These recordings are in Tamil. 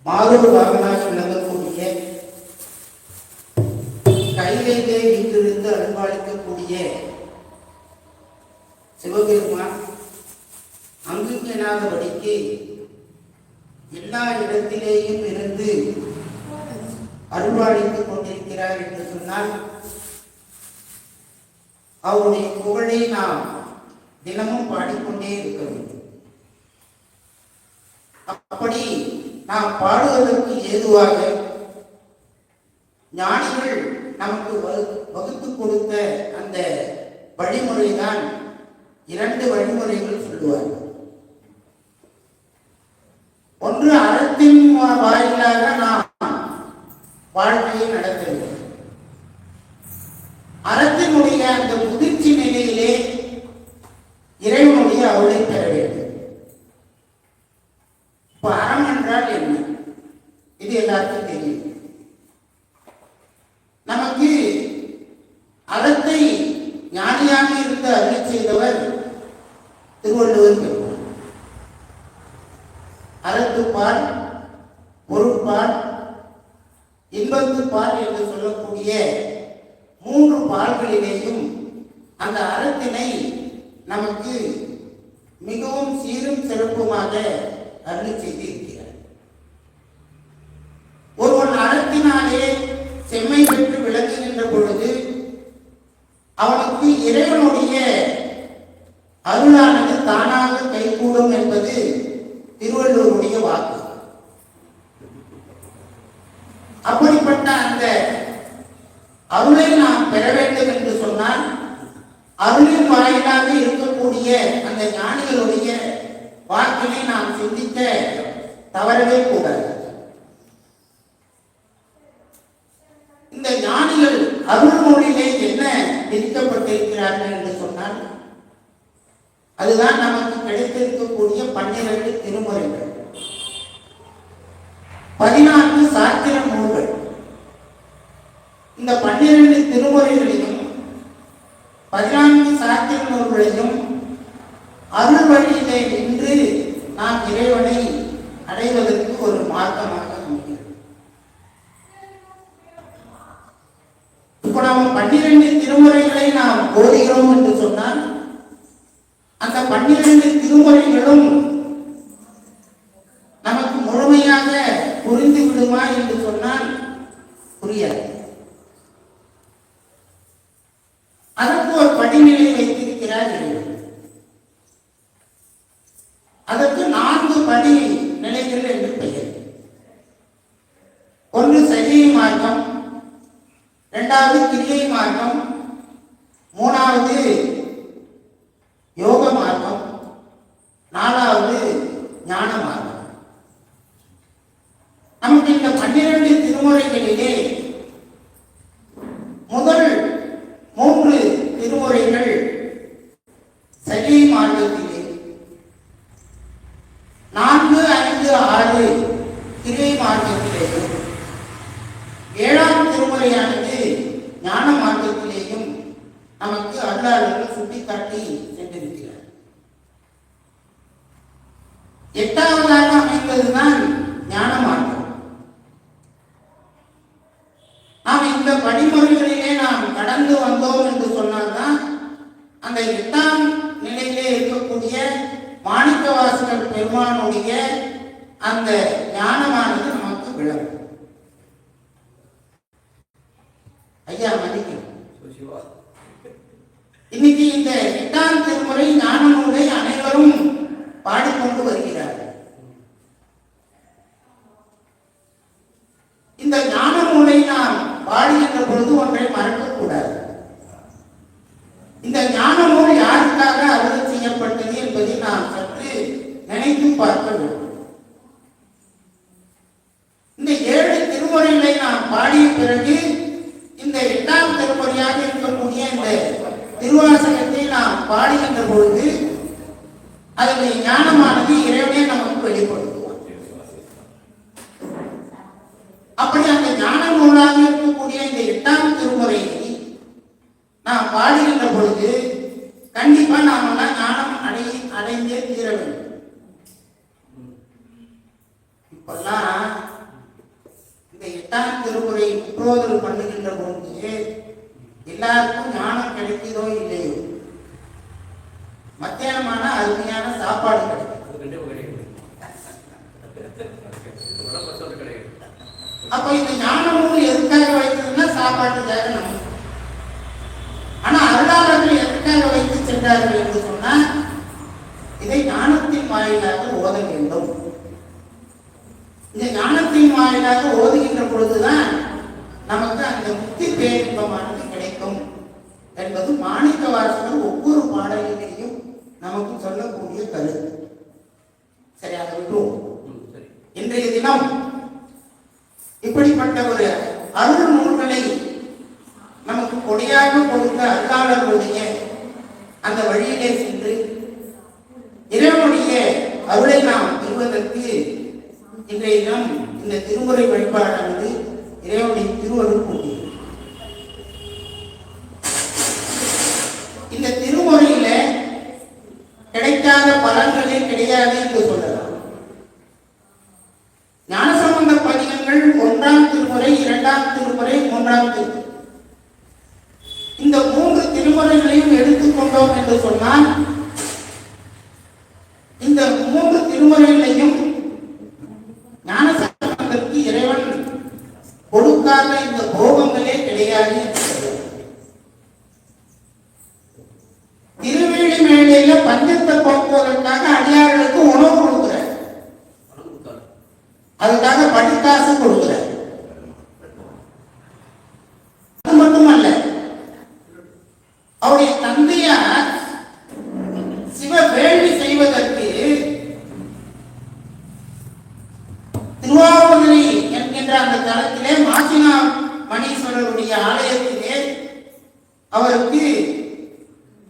மாதொரு வாகனாக விளங்கக்கூடிய கையிலே வீட்டிலிருந்து அன்பாளிக்கக்கூடிய சிவபெருமான் அங்கும் எனாதபடிக்கு எல்லா இடத்திலேயும் இருந்து அருள்வாளித்துக் கொண்டிருக்கிறார் என்று சொன்னால் அவருடைய புகழை நாம் தினமும் பாடிக்கொண்டே இருக்க வேண்டும். அப்படி நாம் பாடுவதற்கு ஏதுவாக ஞானிகள் நமக்கு வகுத்து கொடுத்த அந்த வழிமுறைதான் இரண்டு வழிமுறைகள் சொல்லுவார்கள். ஒன்று, அறத்தின் வாயிலாக நாம் வாழ்க்கையை நடத்த வேண்டும். அறத்தினுடைய அந்த முதிர்ச்சி நிலையிலே இறைவனுடைய அருளை பெற வேண்டும். இப்ப அறம் என்றால் என்ன? இது எல்லாருக்கும் தெரியும். நமக்கு அறத்தை ஞானியாக இருந்து அருளை செய்தவர் திருவள்ளுவர் பெருமான். அறத்துப்பால், பொருட்பால், இன்பத்துப்பால் என்று சொல்லக்கூடிய மூன்று பால்களிலேயும் அந்த அறத்தினை நமக்கு மிகவும் சீரும் சிறப்புமாக அருளி செய்திருக்கிறார். ஒருவன் அறத்தினாலே செம்மை பெற்று விளங்குகின்ற பொழுது அவனுக்கு இறைவனுடைய அருளானது தானாக கைகூடும் என்பது திருவள்ளுவருடைய வாக்கு. அப்படிப்பட்ட அந்த அருளை நாம் பெற வேண்டும் என்று சொன்னால் அருளின் வாயிலாக இருக்கக்கூடிய அந்த ஞானிகளுடைய வாக்கினை நாம் சிந்திக்க தவறவே கூடாது. இந்த ஞானிகள் அருள் மொழியிலே என்ன விதிக்கப்பட்டிருக்கிறார்கள் என்று சொன்னால் அதுதான் நமக்கு கிடைத்திருக்கக்கூடிய 12 திருமுறைகள், 14 சாத்திர நூல்கள். இந்த 12 திருமுறைகளையும் 14 சாத்திர நூல்களையும் அருள் வழியிலே நின்று நாம் இறைவனை அடைவதற்கு ஒரு மார்க்கமாக அமைகிறது. இப்போ நாம் 12 திருமுறைகளை நாம் போதுகிறோம் என்று சொன்னால் அந்த 12 திருமுறைகளும் நமக்கு முழுமையாக புரிந்து விடுமா என்று சொன்னால் புரியாது. அதற்கு ஒரு படிநிலை வைத்திருக்கிறார். அதற்கு 4 படி நிலைகள் என்று பெயர். ஒன்று சரிய மார்க்கம், 2வது கிரியை மார்க்கம், 3வது யோக மார்க்கம், 4வது ஞான மார்க்கம். நமக்கு இந்த 12 திருமுறைகளிலே முதல் 3 திருமுறைகள் சரிய மார்க்கத்திலே, 4, 5, 6 கிரியை மார்க்கத்திலேயும், 7ஆம் திருமுறையானது ஞான மார்க்கத்திலேயும் நமக்கு அருளாளர்கள் சுட்டிக்காட்டி சென்றிருக்கிறார். 8வதாக அமைந்ததுதான் ஞான மார்க்கம். நாம் இந்த படிமுறைகளிலே நாம் கடந்து வந்தோம் என்று சொன்னால்தான் அந்த 8ஆம் நிலையிலே இருக்கக்கூடிய மாணிக்கவாசகர் பெருமானுடைய அந்த ஞானமானது நமக்கு விளங்கும். ஐயா மதிக்கும். இன்னைக்கு இந்த 8ஆம் திருமுறை ஞான நூலை அனைவரும் பாடிக்கொண்டு வருகிறார்கள். இந்த ஞான நூலை நாம் பாடுகின்ற பொழுது ஒன்றை மறக்கக்கூடாது. இந்த ஞான நூல் யாருக்காக அருளி செய்யப்பட்டது என்பதை நாம் சற்று நினைத்து பார்க்க வேண்டும். இந்த 7 திருமுறைகளை நாம் பாடிய பிறகு இந்த 8ஆம் திருமுறையாக இருக்கக்கூடிய இந்த திருவாசகத்தை நாம் பாடுகின்ற பொழுது அதனுடைய ஞானமானது இறைவனே நமக்கு வெளிப்படுத்துவார். அப்படி அந்த ஞான நூலாக இருக்கக்கூடிய இந்த 8ஆம் திருமுறையை நாம் பாடுகின்ற பொழுது கண்டிப்பா நாம ஞானம் அடைந்தே தீர வேண்டும். இப்பெல்லாம் எட்டாம் திருமுறை முற்றோதல் பண்ணுகின்ற பொழுது எல்லாருக்கும் ஞானம் கிடைக்குதோ இல்லையோ, மத்தியானமான அருமையான சாப்பாடு கிடைக்கும். அப்ப இந்த ஞானமும் எதுக்காக வைத்ததுன்னா சாப்பாட்டுக்காக நம்ம. ஆனா அருளாளர்கள் எதுக்காக வைத்து சென்றார்கள் என்று சொன்னால் இதை ஞானத்தின் வாயிலாக ஓத வேண்டும். இந்த ஞானத்தின் வாயிலாக ஓதுகின்ற பொழுதுதான் நமக்கு அந்த முக்தி பேரின்பமானது கிடைக்கும் என்பது மாணிக்க வாசகர் ஒவ்வொரு பாடலிலேயும் நமக்கு சொல்லக்கூடிய கருத்து. சரியாக விட்டுருவோம். இன்றைய தினம் இப்படிப்பட்ட ஒரு அருள் நூல்களை நமக்கு கொடையாக கொடுத்த அருளாளர்களுடைய அந்த வழியிலே சென்று இறைவனுடைய அருளை நாம் பெறுவதற்கு இன்றைய தினம் இந்த திருமுறை வழிபாடானது இறைவனுடைய திருவருள் கூட்டி. இந்த திருமுறையில கிடைக்காத பலன்களே கிடையாது என்று சொல்லலாம். ஞானசம்பந்த பதிகங்கள் 1ஆம் திருமுறை, 2ஆம் திருமுறை, 3ஆம் திருமுறை, இந்த 3 திருமுறைகளையும் எடுத்துக்கொண்டோம் என்று சொன்னால் இந்த 3 திருமுறைகளையும் ஞானசம்பந்தருக்கு இறைவன் கொடுக்காத இந்த போகங்களே கிடையாது. திருவேலி மேலையில பஞ்சத்தை போக்குவதற்காக அடியார்களுக்கு உணவு கொடுக்கிறார், அதுக்காக படிக்காசு கொடுக்கிறார். அது மட்டுமல்ல, அவருடைய தந்தையார் சிவ வேள்வி செய்வதற்கு திருவாவூரை என்கின்ற அந்த தளத்திலே மாசினா மணீஸ்வரருடைய ஆலயத்திலே அவருக்கு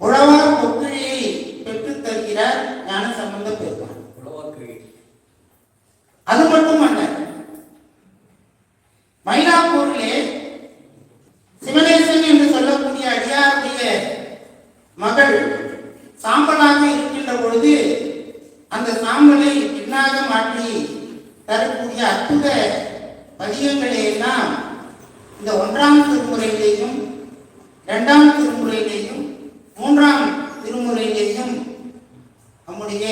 உழவார் பொக்கிழியை பெற்றுத் தருகிறார் ஞானசம்பந்த பெருமான். அது மட்டுமல்ல, மயிலாப்பூரிலே சிவனேசன் என்று சொல்லக்கூடிய அடியாருடைய மகள் சாம்பலாக இருக்கின்ற பொழுது அந்த சாம்பலை பின்னாக மாற்றி தரக்கூடிய அற்புத பதிகங்களை எல்லாம் இந்த 1ஆம் திருமுறையிலேயும் 2ஆம் திருமுறையிலேயும் 3ஆம் திருமுறையிலேயும் நம்முடைய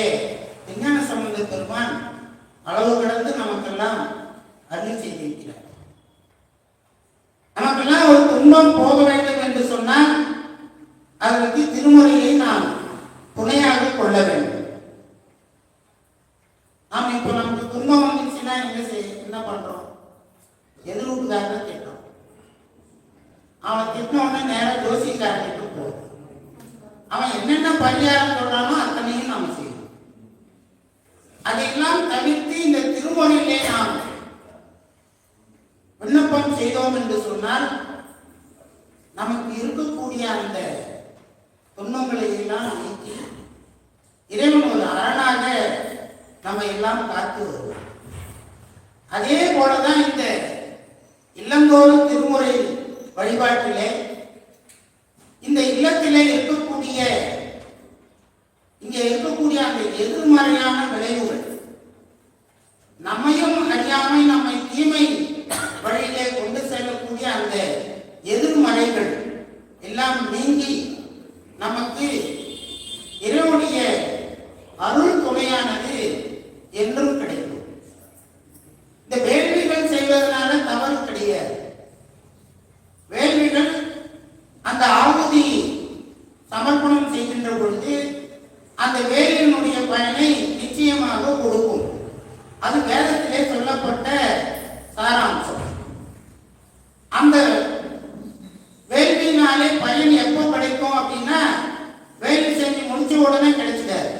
விஞ்ஞான சம்பந்த பெருமான் அளவு கடந்து நமக்கெல்லாம் அருள் செய்திருக்கிறார். நமக்கெல்லாம் ஒரு துன்பம் போக வேண்டும் என்று சொன்னால் அதற்கு திருமுறையை நாம் துணையாக கொள்ள வேண்டும். நாம் இப்போ நமக்கு துன்பம் வந்துச்சுன்னா என்ன பண்றோம்? எதிர்வுக்காரன் திட்டோம். அவன் திட்டோன்னு நேரம் ஜோசிக்காரனுக்கு போகும். அவன் என்னென்ன பரிகாரம் சொல்றானோ அத்தனையும் நாம் செய்யணும். அதையெல்லாம் தவிர்த்து இந்த திருமுறையிலே நாம் விண்ணப்பம் செய்தோம் என்று சொன்னால் நமக்கு இருக்கக்கூடிய அந்த துன்பங்களை எல்லாம் நீக்கி இறைவன் ஒரு அரணாக நம்ம எல்லாம் காத்து வருவோம். அதே போலதான் இந்த இல்லந்தோறும் திருமுறை வழிபாட்டிலே இந்த இல்லத்திலே இருக்கக்கூடிய இங்கே இருக்கக்கூடிய அந்த எதிர்மறையான விளைவுகள் நம்மையும் அறியாமை நம்மை தீமை வழியிலே கொண்டு செல்லக்கூடிய அந்த எதிர்மறைகள் எல்லாம் நீங்கி நமக்கு இறைவனுடைய அருள் துணையானது என்றும் கிடைக்கும். இந்த வேள்விகள் செய்வதனால தவறு கிடையாது. வேள்விகள் அந்த ஆகுதி சமர்ப்பணம் செய்கின்ற பொழுது அந்த வேலியினுடைய பயனை நிச்சயமாக கொடுக்கும். அது வேதத்திலே சொல்லப்பட்ட சாராம்சம். அந்த வேள்வினாலே பயன் எப்போ கிடைக்கும் அப்படின்னா வேள்வி செஞ்சு முடிச்ச உடனே கிடைச்சிடாது.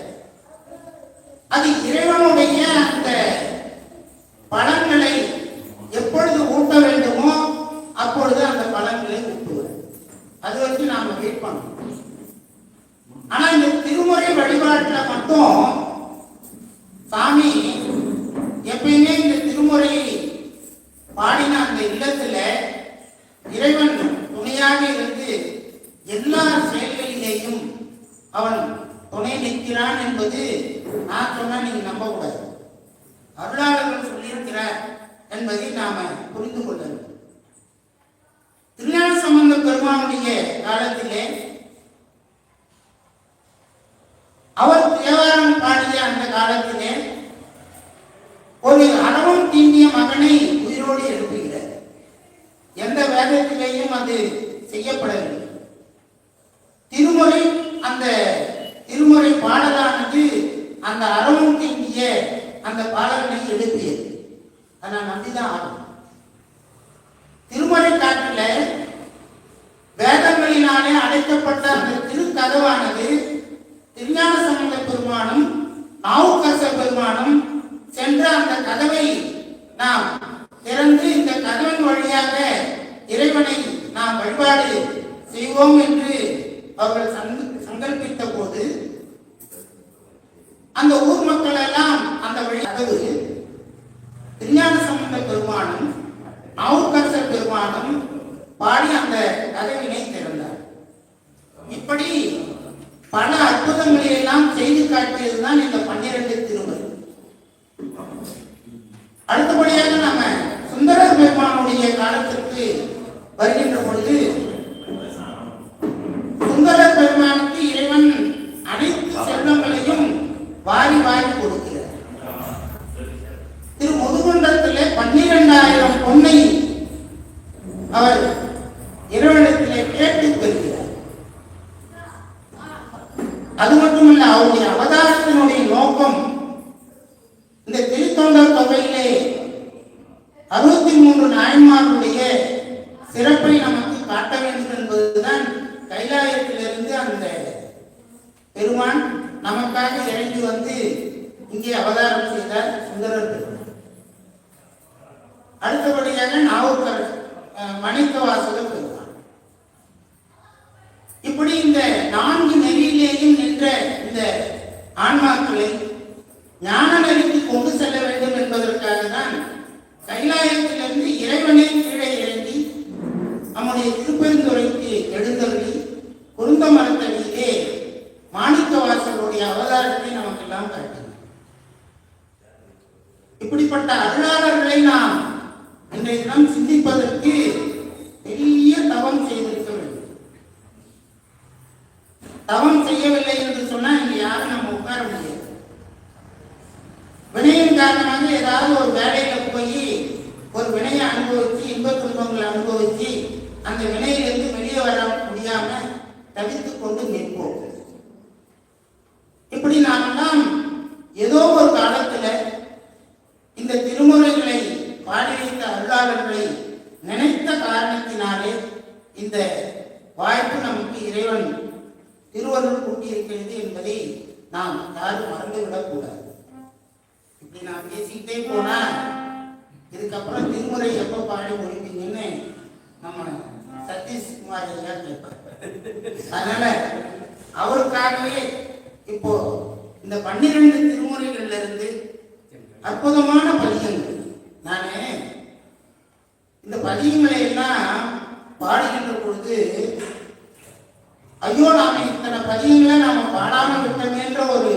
அது இறைவனுடைய அந்த பலன்களை எப்பொழுது ஊட்ட வேண்டுமோ அப்பொழுது அந்த பலன்களை ஊட்டுவார். அது வரைக்கும் நாம வெயிட் பண்ணணும். ஆனா இந்த திருமுறை வழிபாட்டுல மட்டும் சாமி எப்பயுமே இந்த திருமுறையை பாடின அந்த இல்லத்துல இறைவன் துணையாக இருந்து எல்லா செயல்களிலேயும் அவன் துணை நிற்கிறான் என்பது நான் சொன்னா நீங்க நம்ப கூடாது. அருளாளர்கள் சொல்லியிருக்கிறார் என்பதை நாம புரிந்து கொள்ள வேண்டும். திருஞான சம்பந்த பெருமானுடைய காலத்திலே அவர் தேவாரம் பாடிய அந்த காலத்திலே ஒரு அறவம் தீண்டிய மகனை உயிரோடு எழுப்புகிறார். எந்த வேதத்திலேயும் அது செய்யப்படவில்லை. திருமுறை, அந்த திருமுறை பாடலானது அந்த அறவம் தீண்டிய அந்த பாடலை எழுப்பியது. அதை நான் நம்பிதான் ஆகும். திருமுறை காட்டில வேதங்களினாலே அடைக்கப்பட்ட அந்த திருக்கதவானது திருஞான சம்பந்த பெருமானும் நாவுக்கரசர் பெருமானும் சென்ற அந்த கதவை நாம் திறந்து இந்த கதவின் வழியாக இறைவனை நாம் வழிபாடு செய்வோம் என்று அவர்கள் சங்கல்பித்த போது அந்த ஊர் மக்கள் எல்லாம் அந்த வழி கதவு திருஞான சம்பந்த பெருமானும் நாவுக்கரசர் பெருமானும் பாடி அந்த கதவினை திறந்தார். இப்படி பல அற்புதங்களை எல்லாம் செய்து காட்டியதுதான் இந்த 12 திருமுறை. அடுத்தபடியாக நம்ம சுந்தரர் பெருமானுடைய காலத்திற்கு வருகின்ற பொழுது சுந்தரர் பெருமானுக்கு இறைவன் அனைத்து செல்வங்களையும் வாரி வாரி கொடுக்கிறார். திரு முதுகுன்றத்திலே 12,000 பொன்னை அவர் இறைவனிடத்திலே கேட்டு பெறுகிறார். அது மட்டுமல்ல, அவருடைய அவதாரத்தினுடைய நோக்கம் இந்த திருத்தொண்டர் தொகையிலே 63 நாயன்மார்களுடைய சிறப்பை நமக்கு காட்ட வேண்டும் என்பதுதான். கைலாயத்திலிருந்து அந்த பெருமான் நமக்காக இறங்கி வந்து இங்கே அவதாரம் செய்தார் சுந்தரர் பெருமான். அடுத்தபடியாக நாவுக்கரசர், மாணிக்கவாசகர் பெருமான். இப்படி இந்த 4 நெறியிலேயும் நின்ற இந்த ஆன்மாக்களை ஞான நெறிக்கு கொண்டு செல்ல வேண்டும் என்பதற்காக தான் கைலாயத்திலிருந்து இறைவனை கீழே இறங்கி நம்முடைய திருப்பெருந்துறைக்கு எழுந்தருளி குருந்த மரத்தடியிலே மாணிக்கவாசகருடைய அவதாரத்தை நமக்கெல்லாம் காட்டினார். இப்படிப்பட்ட அருளாளர்களை நாம் இன்றைய தினம் சிந்திப்பதற்கு பெரிய தவம் செய்திருக்க வேண்டும். தவம் செய்யவில்லை என்று சொன்னா இங்க யாரும் நம்ம உட்கார முடியாது. வினையின் காரணமாக ஏதாவது ஒரு வேலையில போய் ஒரு வினையை அனுபவிச்சு இன்ப துன்பங்களை அனுபவிச்சு அந்த வினையிலிருந்து வெளியே வர முடியாம தவித்துக் கொண்டு நிற்போம். இப்படி நாமெல்லாம் ஏதோ ஒரு காலத்துல இந்த திருமுறைகளை பாடி வைத்த அருளாளர்களை நினைத்த காரணத்தினாலே இந்த வாய்ப்பு நமக்கு இறைவன் திருவருள் கூட்டியிருக்கிறது என்பதை நாம் யாரும் மறந்துவிடக் கூடாது. இப்படி நான் பேசிக்கிட்டே போனா இதுக்கப்புறம் திருமுறை எப்ப பாடி முடிப்பீங்கன்னு நம்ம சதீஷ்குமார் ஐயா கேட்பார். அதனால அவருக்காகவே இப்போ இந்த 12 திருமுறைகள்ல இருந்து அற்புதமான பதிகங்கள், நானு இந்த பதிகங்களை எல்லாம் பாடுகின்ற பொழுது ஐயோ நாம இத்தனை பதிகங்களை நாம பாடாம விட்டோம் என்ற ஒரு